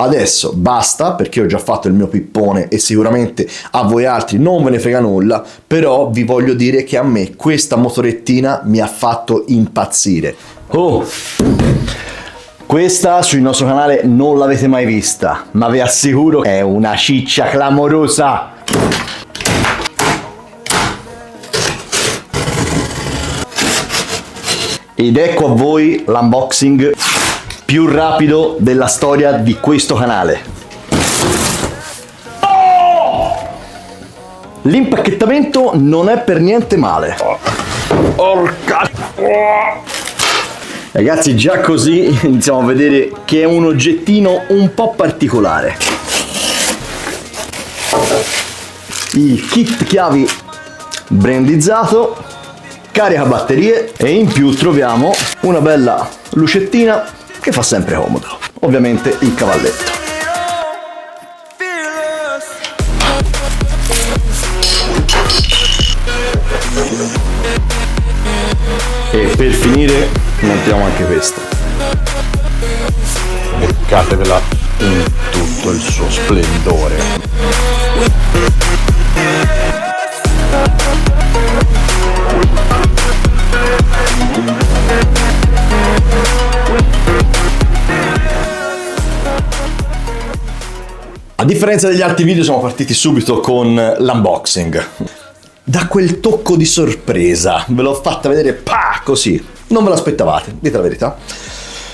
Adesso basta, perché ho già fatto il mio pippone e sicuramente a voi altri non ve ne frega nulla, però vi voglio dire che a me questa motorettina mi ha fatto impazzire. Oh, questa sul nostro canale non l'avete mai vista, ma vi assicuro è una ciccia clamorosa. Ed ecco a voi l'unboxing più rapido della storia di questo canale. L'impacchettamento non è per niente male. Orca. Ragazzi, già così iniziamo a vedere che è un oggettino un po' particolare. Il kit chiavi brandizzato, carica batterie e in più troviamo una bella lucettina che fa sempre comodo, ovviamente il cavalletto. E per finire montiamo anche questo. Beccatevela in tutto il suo splendore. A differenza degli altri video siamo partiti subito con l'unboxing. Da quel tocco di sorpresa, ve l'ho fatta vedere così, non ve l'aspettavate, dite la verità.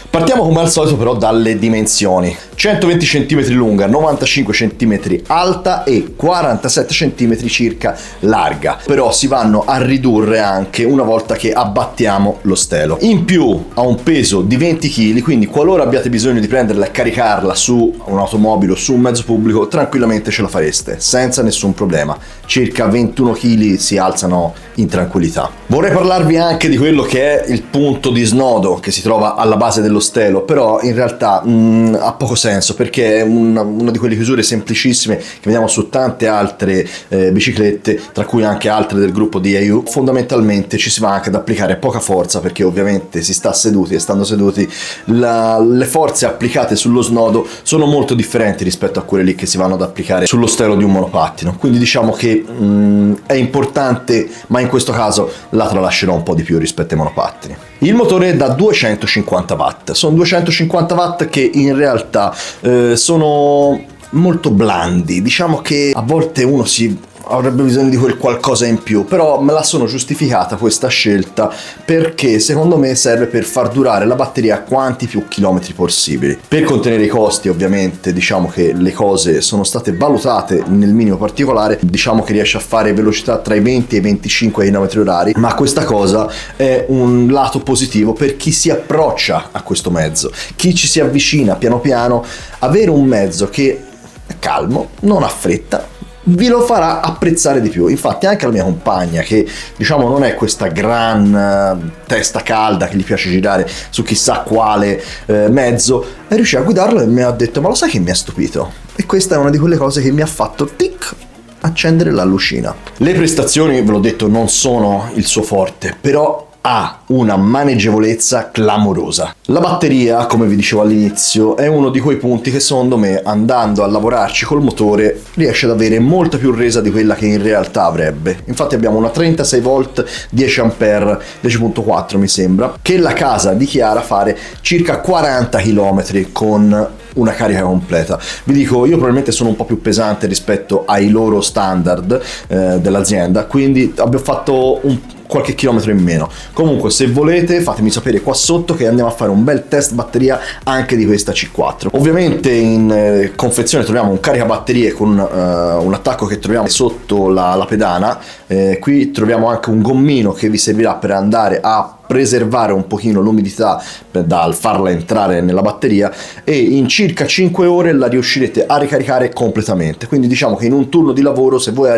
Partiamo come al solito però dalle dimensioni. 120 cm lunga, 95 cm alta e 47 cm circa larga. Però si vanno a ridurre anche una volta che abbattiamo lo stelo. In più ha un peso di 20 kg, quindi qualora abbiate bisogno di prenderla e caricarla su un'automobile o su un mezzo pubblico, tranquillamente ce la fareste, senza nessun problema. Circa 21 kg si alzano in tranquillità. Vorrei parlarvi anche di quello che è il punto di snodo che si trova alla base dello stelo, però in realtà ha poco senso, perché è una di quelle chiusure semplicissime che vediamo su tante altre biciclette, tra cui anche altre del gruppo DAU. Fondamentalmente ci si va anche ad applicare poca forza, perché ovviamente si sta seduti e stando seduti le forze applicate sullo snodo sono molto differenti rispetto a quelle lì che si vanno ad applicare sullo stelo di un monopattino. Quindi diciamo che è importante, ma in questo caso la tralascerò un po' di più rispetto ai monopattini. Il motore è da 250 watt, sono 250 watt che in realtà sono molto blandi, diciamo che a volte uno avrebbe bisogno di quel qualcosa in più, però me la sono giustificata questa scelta perché secondo me serve per far durare la batteria quanti più chilometri possibili. Per contenere i costi ovviamente diciamo che le cose sono state valutate nel minimo particolare, diciamo che riesce a fare velocità tra i 20 e i 25 km/h, ma questa cosa è un lato positivo per chi si approccia a questo mezzo, chi ci si avvicina piano piano. Avere un mezzo che è calmo, non ha fretta, vi lo farà apprezzare di più. Infatti anche la mia compagna, che diciamo non è questa gran testa calda che gli piace girare su chissà quale mezzo, è riuscita a guidarlo e mi ha detto: ma lo sai che mi ha stupito? E questa è una di quelle cose che mi ha fatto accendere la lucina. Le prestazioni, ve l'ho detto, non sono il suo forte, però ha una maneggevolezza clamorosa. La batteria, come vi dicevo all'inizio, è uno di quei punti che secondo me, andando a lavorarci col motore, riesce ad avere molta più resa di quella che in realtà avrebbe. Infatti abbiamo una 36 volt 10 A 10.4 mi sembra, che la casa dichiara fare circa 40 km con una carica completa. Vi dico, io probabilmente sono un po' più pesante rispetto ai loro standard dell'azienda, quindi abbiamo fatto qualche chilometro in meno. Comunque, se volete fatemi sapere qua sotto che andiamo a fare un bel test batteria anche di questa C4. Ovviamente in confezione troviamo un caricabatterie con un attacco che troviamo sotto la pedana. Qui troviamo anche un gommino che vi servirà per andare a preservare un pochino l'umidità dal farla entrare nella batteria, e in circa 5 ore la riuscirete a ricaricare completamente. Quindi diciamo che in un turno di lavoro, se voi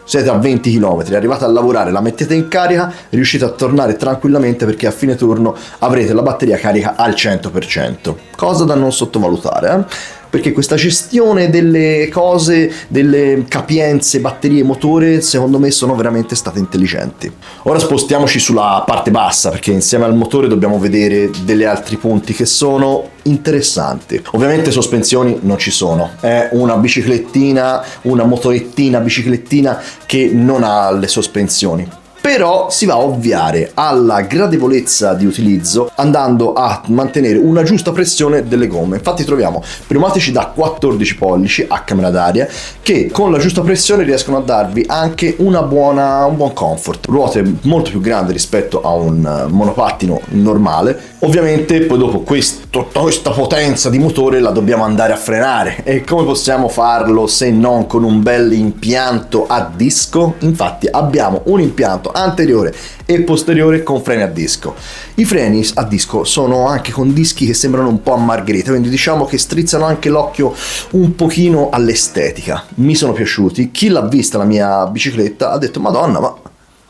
siete a 20 km, arrivate a lavorare, la mettete in carica, riuscite a tornare tranquillamente, perché a fine turno avrete la batteria carica al 100%, cosa da non sottovalutare. perché questa gestione delle cose, delle capienze, batterie, motore, secondo me sono veramente state intelligenti. Ora spostiamoci sulla parte bassa, perché insieme al motore dobbiamo vedere degli altri punti che sono interessanti. Ovviamente sospensioni non ci sono, è una biciclettina, una motorettina biciclettina che non ha le sospensioni. Però si va a ovviare alla gradevolezza di utilizzo andando a mantenere una giusta pressione delle gomme. Infatti troviamo pneumatici da 14 pollici a camera d'aria che con la giusta pressione riescono a darvi anche un buon comfort. Ruote molto più grandi rispetto a un monopattino normale. Ovviamente poi dopo questa potenza di motore la dobbiamo andare a frenare. E come possiamo farlo se non con un bel impianto a disco? Infatti abbiamo un impianto anteriore e posteriore con freni a disco. I freni a disco sono anche con dischi che sembrano un po' a margherita, quindi diciamo che strizzano anche l'occhio un pochino all'estetica. Mi sono piaciuti. Chi l'ha vista la mia bicicletta ha detto: Madonna, ma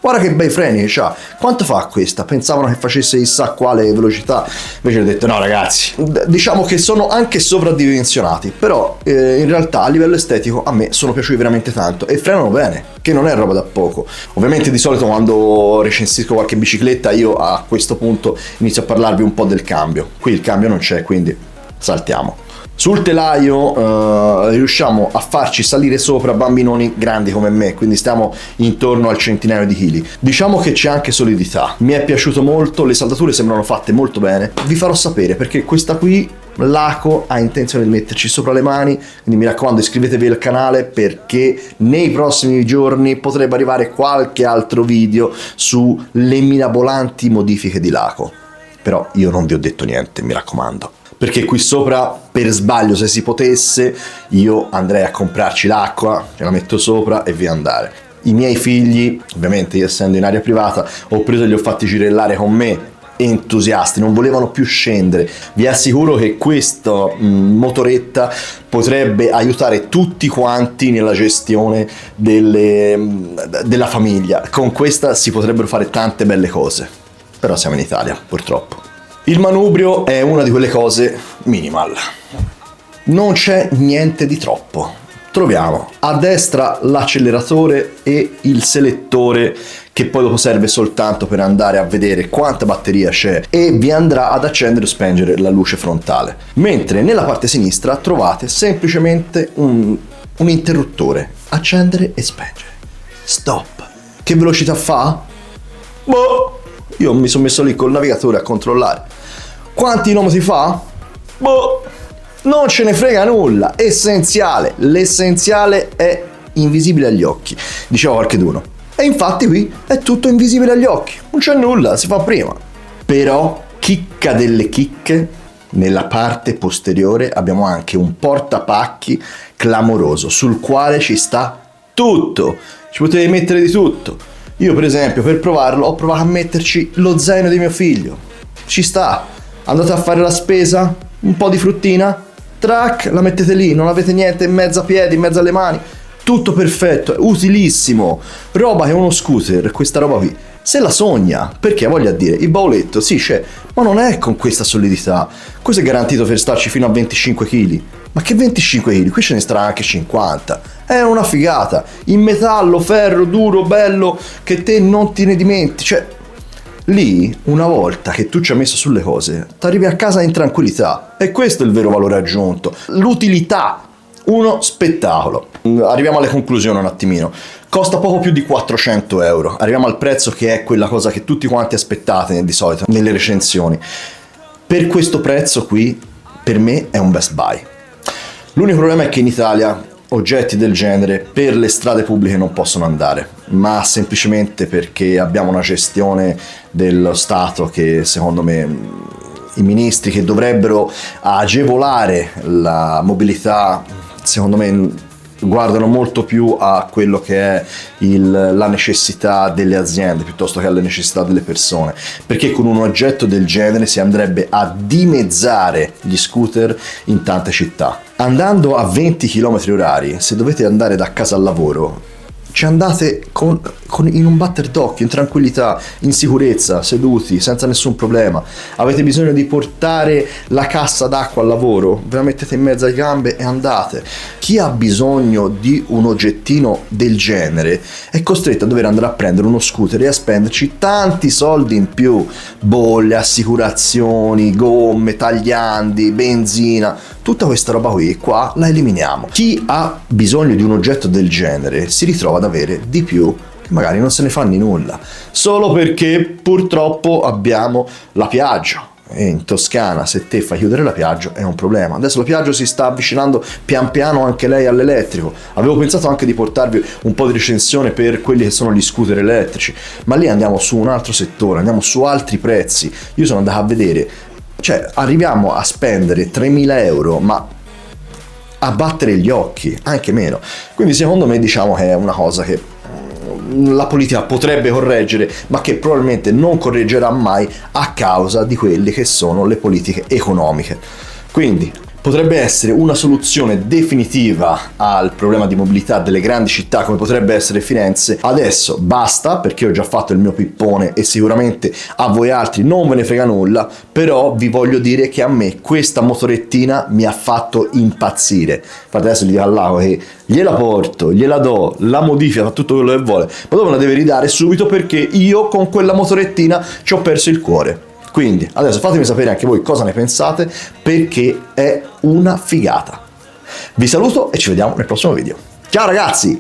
guarda che bei freni che c'ha, quanto fa questa? Pensavano che facesse chissà quale velocità, invece ho detto no ragazzi, diciamo che sono anche sovradimensionati, però in realtà a livello estetico a me sono piaciuti veramente tanto e frenano bene, che non è roba da poco. Ovviamente di solito quando recensisco qualche bicicletta io a questo punto inizio a parlarvi un po' del cambio, qui il cambio non c'è, quindi saltiamo. Sul telaio riusciamo a farci salire sopra bambinoni grandi come me, quindi stiamo intorno al centinaio di chili. Diciamo che c'è anche solidità, mi è piaciuto molto, le saldature sembrano fatte molto bene. Vi farò sapere perché questa qui Laco ha intenzione di metterci sopra le mani, quindi mi raccomando iscrivetevi al canale perché nei prossimi giorni potrebbe arrivare qualche altro video sulle mirabolanti modifiche di Laco. Però io non vi ho detto niente, mi raccomando. Perché qui sopra, per sbaglio, se si potesse, io andrei a comprarci l'acqua, ce la metto sopra e via andare. I miei figli, ovviamente io essendo in area privata, ho preso e li ho fatti girellare con me, entusiasti, non volevano più scendere. Vi assicuro che questa motoretta potrebbe aiutare tutti quanti nella gestione della famiglia. Con questa si potrebbero fare tante belle cose, però siamo in Italia, purtroppo. Il manubrio è una di quelle cose minimal, non c'è niente di troppo. Troviamo a destra l'acceleratore e il selettore che poi dopo serve soltanto per andare a vedere quanta batteria c'è e vi andrà ad accendere o spengere la luce frontale. Mentre nella parte sinistra trovate semplicemente un interruttore, accendere e spengere. Stop. Che velocità fa? Boh! Io mi sono messo lì col navigatore a controllare. Quanti chilometri fa? Boh! Non ce ne frega nulla. Essenziale. L'essenziale è invisibile agli occhi, diceva qualcheduno. E infatti qui è tutto invisibile agli occhi. Non c'è nulla, si fa prima. Però, chicca delle chicche, nella parte posteriore abbiamo anche un portapacchi clamoroso sul quale ci sta tutto. Ci potevi mettere di tutto. Io per esempio per provarlo ho provato a metterci lo zaino di mio figlio. Ci sta. Andate a fare la spesa, un po' di fruttina, track, la mettete lì, non avete niente in mezzo a piedi, in mezzo alle mani. Tutto perfetto, utilissimo. Roba che uno scooter, questa roba qui, se la sogna, perché voglio dire, il bauletto sì c'è, ma non è con questa solidità. Questo è garantito per starci fino a 25 kg. Ma che 25 kg? Qui ce ne starà anche 50. È una figata. In metallo, ferro, duro, bello, che te non te ne dimentichi. Cioè, lì, una volta che tu ci hai messo sulle cose, ti arrivi a casa in tranquillità. E questo è il vero valore aggiunto. L'utilità. Uno spettacolo. Arriviamo alle conclusioni un attimino. Costa poco più di 400 euro. Arriviamo al prezzo che è quella cosa che tutti quanti aspettate di solito nelle recensioni. Per questo prezzo qui, per me è un best buy. L'unico problema è che in Italia oggetti del genere per le strade pubbliche non possono andare, ma semplicemente perché abbiamo una gestione dello Stato che secondo me i ministri che dovrebbero agevolare la mobilità, secondo me guardano molto più a quello che è la necessità delle aziende piuttosto che alle necessità delle persone, perché con un oggetto del genere si andrebbe a dimezzare gli scooter in tante città. Andando a 20 km orari, se dovete andare da casa al lavoro, ci andate in un batter d'occhio, in tranquillità, in sicurezza, seduti, senza nessun problema. Avete bisogno di portare la cassa d'acqua al lavoro, ve la mettete in mezzo alle gambe e andate. Chi ha bisogno di un oggettino del genere è costretto a dover andare a prendere uno scooter e a spenderci tanti soldi in più, bolle, assicurazioni, gomme, tagliandi, benzina, tutta questa roba qua la eliminiamo. Chi ha bisogno di un oggetto del genere si ritrova ad avere di più che magari non se ne fanno nulla, solo perché purtroppo abbiamo la Piaggio. E in Toscana se te fai chiudere la Piaggio è un problema. Adesso la Piaggio si sta avvicinando pian piano anche lei all'elettrico. Avevo pensato anche di portarvi un po' di recensione per quelli che sono gli scooter elettrici, ma lì andiamo su un altro settore, andiamo su altri prezzi. Io sono andato a vedere, cioè arriviamo a spendere 3.000 euro, ma a battere gli occhi, anche meno. Quindi secondo me diciamo che è una cosa che la politica potrebbe correggere, ma che probabilmente non correggerà mai a causa di quelle che sono le politiche economiche. Quindi potrebbe essere una soluzione definitiva al problema di mobilità delle grandi città come potrebbe essere Firenze. Adesso basta, perché ho già fatto il mio pippone e sicuramente a voi altri non ve ne frega nulla, però vi voglio dire che a me questa motorettina mi ha fatto impazzire. Infatti adesso gli dico all'Ago che gliela porto, gliela do, la modifica, fa tutto quello che vuole, ma dopo la deve ridare subito perché io con quella motorettina ci ho perso il cuore. Quindi adesso fatemi sapere anche voi cosa ne pensate, perché è una figata. Vi saluto e ci vediamo nel prossimo video. Ciao ragazzi!